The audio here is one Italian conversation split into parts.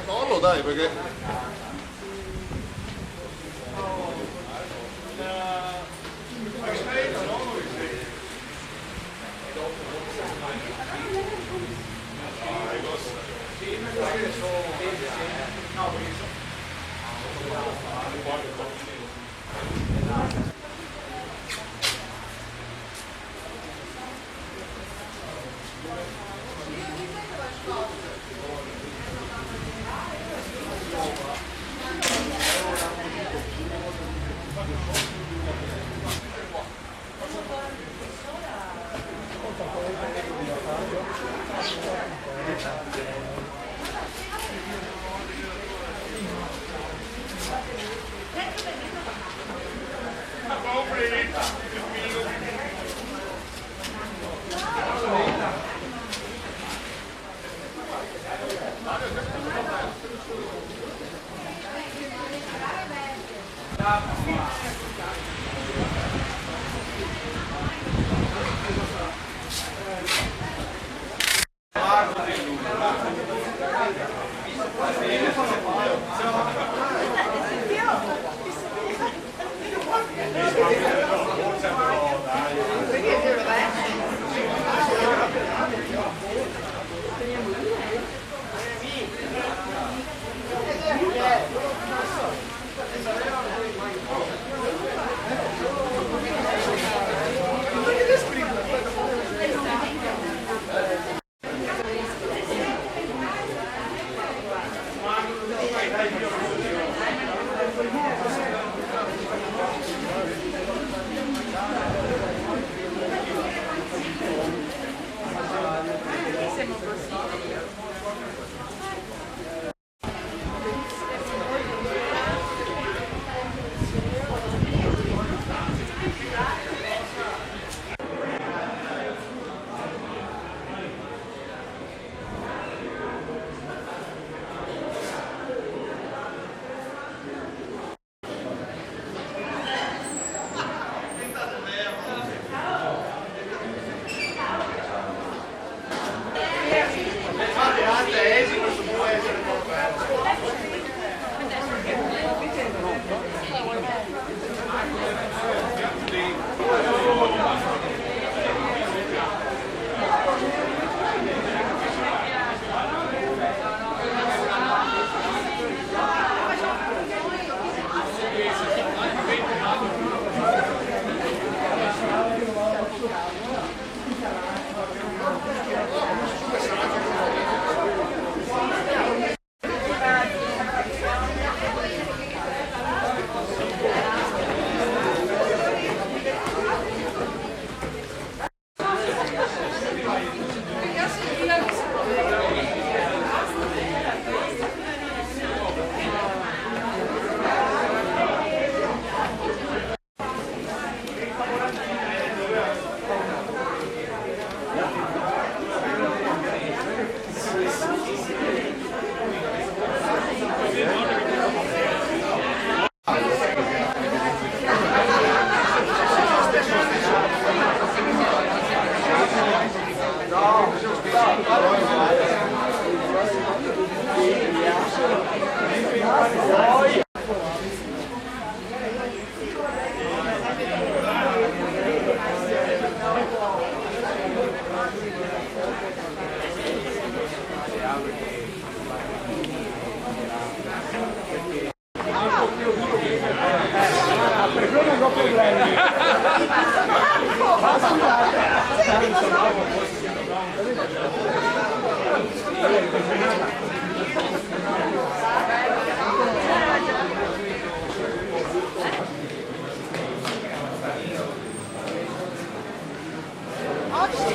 Collo dai perché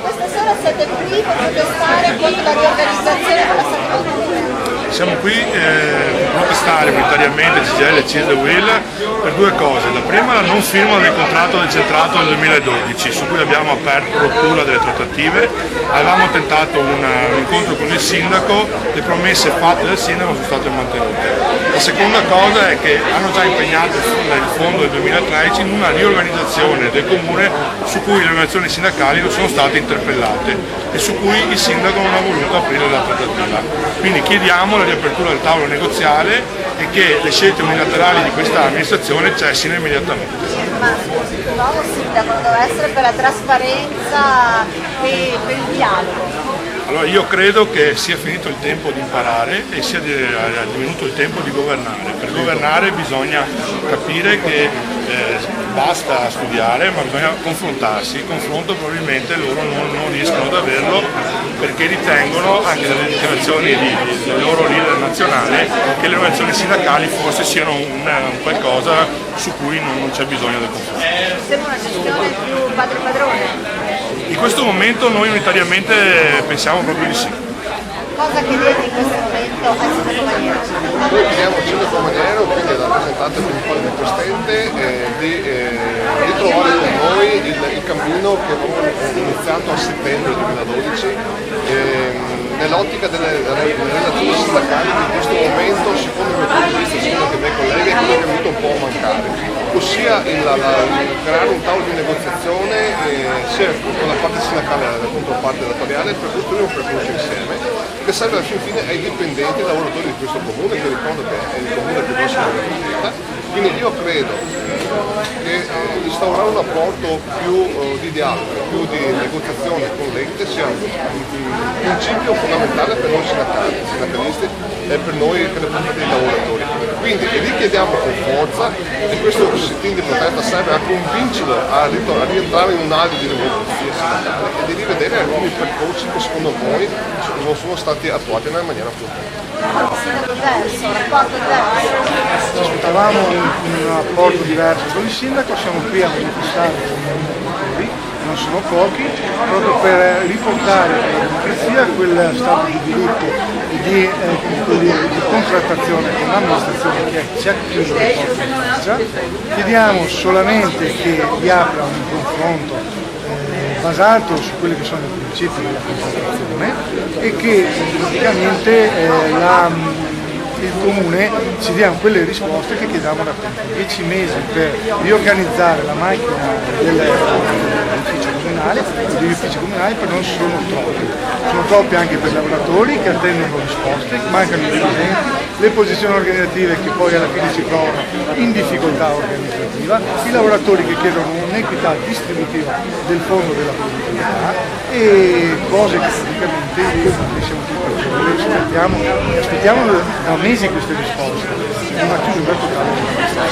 Questa sera siete qui per protestare contro la riorganizzazione della Sanità. Siamo qui per protestare unitariamente CGIL e CISL e UIL per due cose. La prima è la non firma del contratto decentrato nel 2012, su cui abbiamo aperto rottura delle trattative. Avevamo tentato un incontro con il sindaco, le promesse fatte dal sindaco sono state mantenute. La seconda cosa è che hanno già impegnato il fondo del 2013 in una riorganizzazione del comune su cui le organizzazioni sindacali non sono state interpellate e su cui il sindaco non ha voluto aprire la trattativa. Quindi chiediamo la riapertura del tavolo negoziale e che le scelte unilaterali di questa amministrazione cessino immediatamente. Ma scusi, il nuovo sindaco deve essere per la trasparenza e per il dialogo. Allora io credo che sia finito il tempo di imparare e sia divenuto il tempo di governare. Per governare bisogna capire che basta studiare, ma bisogna confrontarsi. Il confronto probabilmente loro non riescono ad averlo perché ritengono, anche dalle dichiarazioni del loro leader nazionale, che le organizzazioni sindacali forse siano un qualcosa su cui non c'è bisogno del confronto. Sembra una gestione più padre-padrone. In questo momento noi unitariamente pensiamo proprio di sì. Cosa chiedete in questo momento al sindaco Maniero? Noi chiediamo al sindaco Maniero, quindi al rappresentante principale del Presidente, di trovare con noi il cammino che abbiamo iniziato a settembre 2012 nell'ottica delle relazioni sindacali che in questo momento, secondo il mio punto di vista, secondo anche i miei colleghi, è quello che è venuto un po' a mancare, ossia creare un tavolo di negoziazione sia con la parte sindacale e la controparte datoriale per costruire un percorso insieme che serve alla fine ai dipendenti e ai lavoratori di questo comune, che ricordo che è il comune più grosso della Repubblica. Quindi io credo che instaurare un rapporto più di dialogo, più di negoziazione con l'ente sia un principio fondamentale per noi sindacalisti e per noi che rappresentiamo i lavoratori. Quindi lì chiediamo con forza, e questo sit-in di protesta serve a convincerlo a rientrare in un'area di democrazia sindacale e di rivedere alcuni percorsi che secondo noi non sono stati attuati nella maniera più corretta. Diverso, un rapporto diverso. Aspettavamo un rapporto diverso con il sindaco, siamo qui a manifestare con i lavoratori, non sono pochi, proprio per riportare alla democrazia quel stato di diritto e di contrattazione con l'amministrazione che ci ha chiuso le porte di casa. Chiediamo solamente che riapra un confronto basato su quelli che sono i principi della contrattazione e che praticamente il Comune ci dia quelle risposte che chiediamo da tempo. 10 mesi per riorganizzare la macchina dell'ufficio comunale e degli uffici comunali per non sono troppi anche per i lavoratori che attendono risposte, mancano i dirigenti, le posizioni organizzative che poi alla fine si trovano in difficoltà organizzativa, i lavoratori che chiedono un'equità distributiva del fondo della produttività e cose che praticamente siamo qui per chiedere, aspettiamo da mesi queste risposte, è una chiusura totale di questa.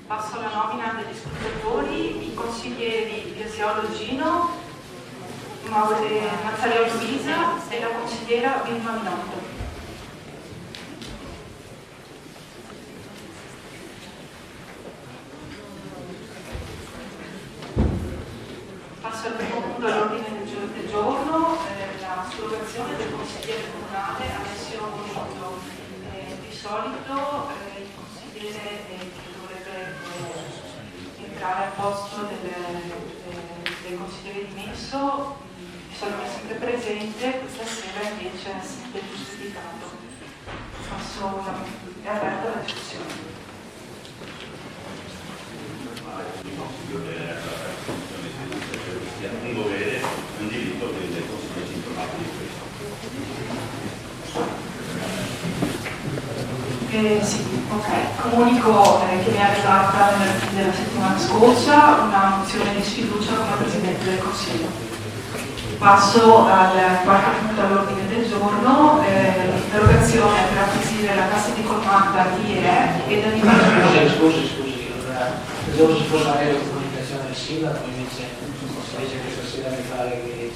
Passo alla nomina degli scrutatori, i consiglieri Piaziolo Gino, Mazzarello Luisa e la consigliera Vilma Minotto. Passo al primo punto all'ordine del giorno, la surrogazione del consigliere comunale Alessio Bonito. Di solito il consigliere che dovrebbe entrare al posto del consigliere dimesso, di solito è sempre presente, questa sera invece è assente giustificato. È aperta la discussione. È un dovere, un diritto che il Consiglio si trovato di questo. Sì, ok. Comunico che mi è arrivata nella fine della settimana scorsa una mozione di sfiducia come Presidente del Consiglio. Passo al quarto punto all'ordine del giorno, l'interrogazione per acquisire la cassa di comanda IRE e da Scusi, devo sposare la comunicazione del sindaco, invece questa sera mi pare che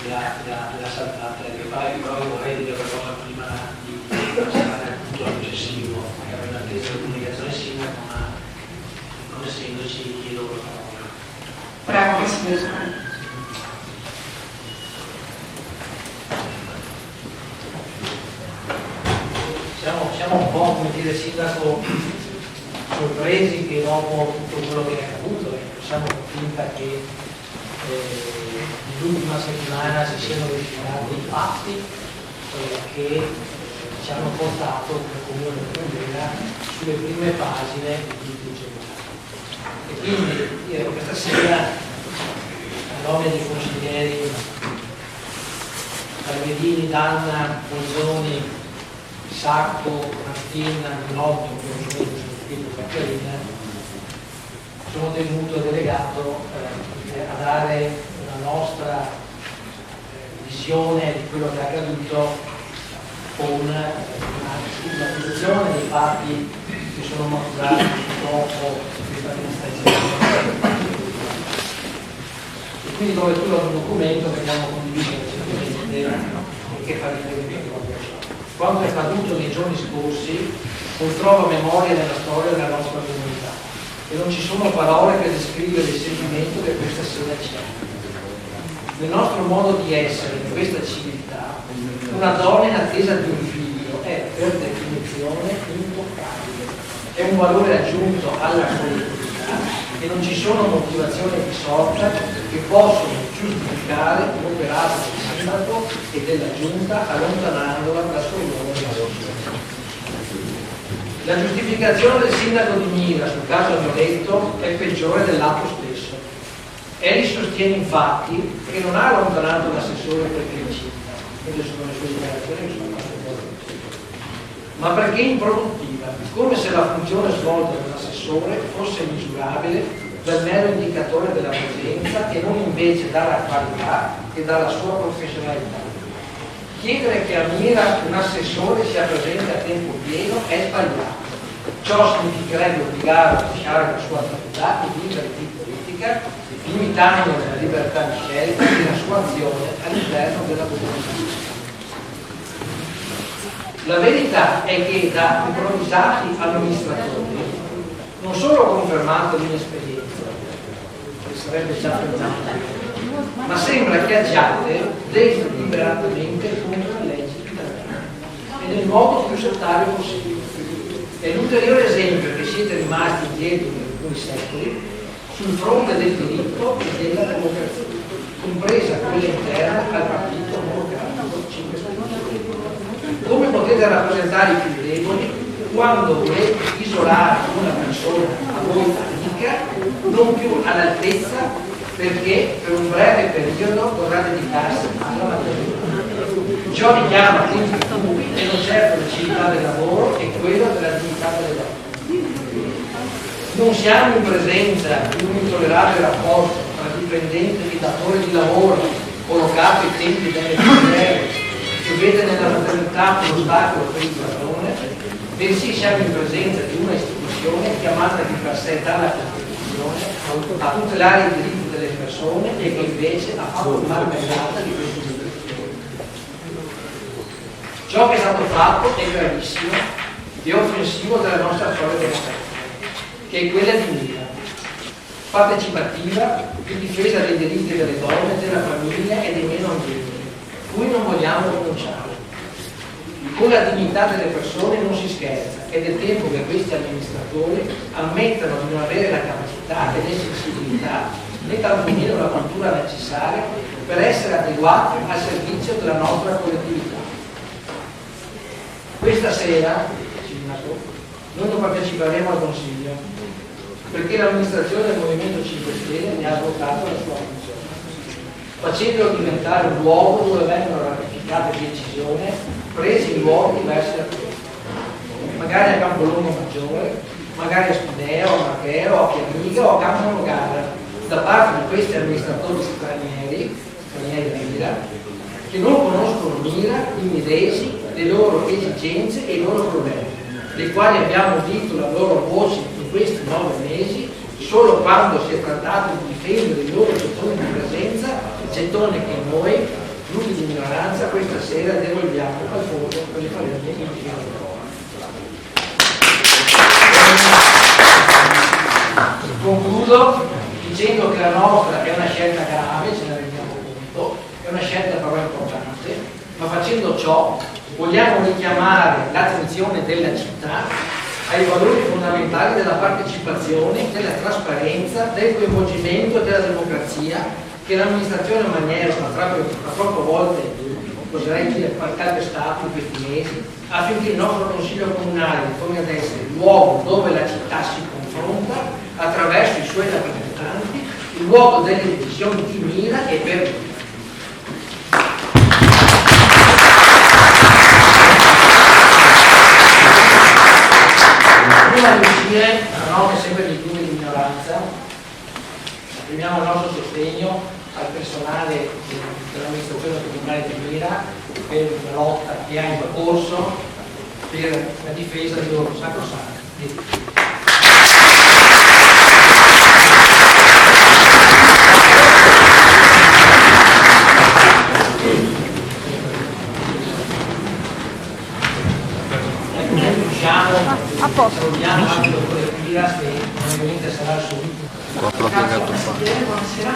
la saltata, che pare che però vorrei dire qualcosa prima di passare al punto successivo, che avevo in attesa la comunicazione del sindaco, ma non essendoci chiedo la parola. Prego, Presidente. Siamo un po', come dire, sindaco, sorpresi che dopo tutto quello che è accaduto, siamo convinti che nell'ultima settimana si siano verificati dei fatti che ci hanno portato come comune di Brunera sulle prime pagine di giornale. E quindi questa sera, a nome dei consiglieri Salvedini, Danna, Bolzoni, Sacco, Martina, Minotto, sono tenuto delegato a dare una nostra visione di quello che è accaduto con una posizione dei fatti che sono maturati dopo questa amministrazione. E quindi come tu un documento che abbiamo condiviso recentemente e che fa riferimento a questo. Quanto è accaduto nei giorni scorsi non trova memoria nella storia della nostra comunità e non ci sono parole per descrivere il sentimento che questa sera c'è. Nel nostro modo di essere, in questa civiltà, una donna in attesa di un figlio è per definizione intoccabile, è un valore aggiunto alla collettività e non ci sono motivazioni di sorta che possono giustificare l'operato del sindaco e della giunta allontanandola da sollievo della società. La giustificazione del sindaco di Mira sul caso Mioletto è peggiore dell'atto stesso. Egli sostiene infatti che non ha allontanato l'assessore perché è incinta, quelle sono le sue dichiarazioni che sono fatte ma perché improduttiva, come se la funzione svolta dall'assessore fosse misurabile dal mero indicatore della presenza e non invece dalla qualità e dalla sua professionalità. Chiedere che a Mira un assessore sia presente a tempo pieno è sbagliato. Ciò significherebbe obbligare a lasciare la sua attività e vivere di politica, limitando la libertà di scelta e la sua azione all'interno della comunità. La verità è che da improvvisati amministratori non solo confermato l'inesperienza, che sarebbe già pensata, ma sembra che agiate deliberatamente contro le leggi italiane e nel modo più settario possibile. È l'ulteriore esempio che siete rimasti indietro in alcuni secoli sul fronte del diritto e della democrazia, compresa quella interna al Partito Democratico 5 Stelle. Come potete rappresentare i più deboli quando volete isolare una persona a voi amica, non più all'altezza, perché per un breve periodo dovrà dedicarsi alla materia? Ciò richiama quindi e non certo la civiltà del lavoro e quella della dignità delle donne. Non siamo in presenza di un intollerabile rapporto tra dipendente e datore di lavoro collocato ai tempi delle carriere che vede nella maternità un ostacolo per il padrone, bensì siamo in presenza di una istituzione istituzione chiamata di per sé dalla Costituzione a tutelare i diritti delle persone e che invece ha fatto marmellata di questi diritti. Ciò che è stato fatto è gravissimo e offensivo della nostra storia democratica, che è quella di unire, partecipativa, di difesa dei diritti delle donne, della famiglia e dei meno abili, cui non vogliamo rinunciare. Con la dignità delle persone non si scherza ed è tempo che questi amministratori ammettano di non avere la capacità e le sensibilità né tantomeno la cultura necessaria per essere adeguati al servizio della nostra collettività. Questa sera, Sindaco, noi non parteciperemo al Consiglio perché l'amministrazione del Movimento 5 Stelle ne ha votato la sua funzione, facendolo diventare un luogo dove vengono ratificate decisioni prese in luoghi diversi da questo, magari a Campolongo Maggiore, magari a Spineo, a Marghero, a Piamiga o a Campo Nogara, da parte di questi amministratori stranieri di Mira, che non conoscono Mira, i medesimi, le loro esigenze e i loro problemi, dei quali abbiamo udito la loro voce in questi 9 mesi, solo quando si è trattato di difendere il loro gettone di presenza, gettone che noi, gruppi di minoranza, questa sera devolviamo al fondo per le famiglie in giro d'Europa. Concludo dicendo che la nostra è una scelta grave, ce ne rendiamo conto, è una scelta però importante, ma facendo ciò vogliamo richiamare l'attenzione della città ai valori fondamentali della partecipazione, della trasparenza, del coinvolgimento e della democrazia che l'amministrazione Maniero ha troppo volte, oserei dire, calpestato in questi mesi, affinché il nostro Consiglio Comunale torni ad essere il luogo dove la città si confronta attraverso i suoi rappresentanti, il luogo delle decisioni di Mira e per Mira. Prima di uscire, a nome sempre dei gruppi di minoranza, esprimiamo il nostro sostegno al personale dell'amministrazione comunale di Mira per la lotta che ha in corso per la difesa dei loro sacrosanti diritti. Salutiamo anche il dottore Pira che ovviamente sarà subito. Buonasera.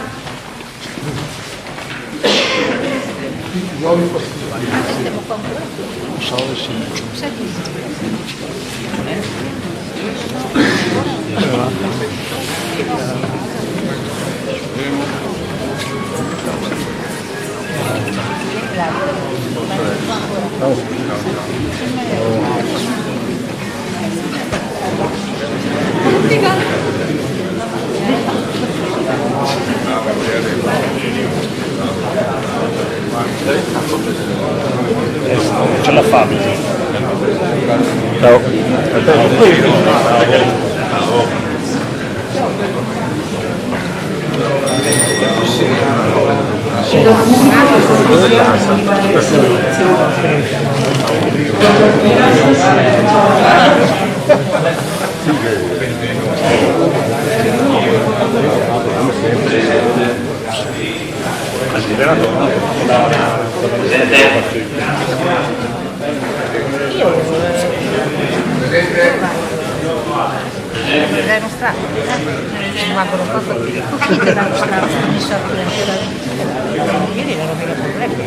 Ce la fa. Ciao. È mostrato, rimangono proprio tutti che l'hanno messo a ieri erano meno problemi.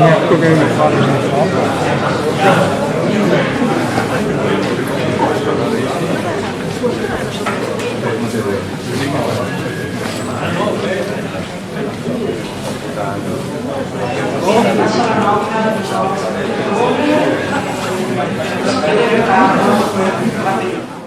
Ecco che Grazie.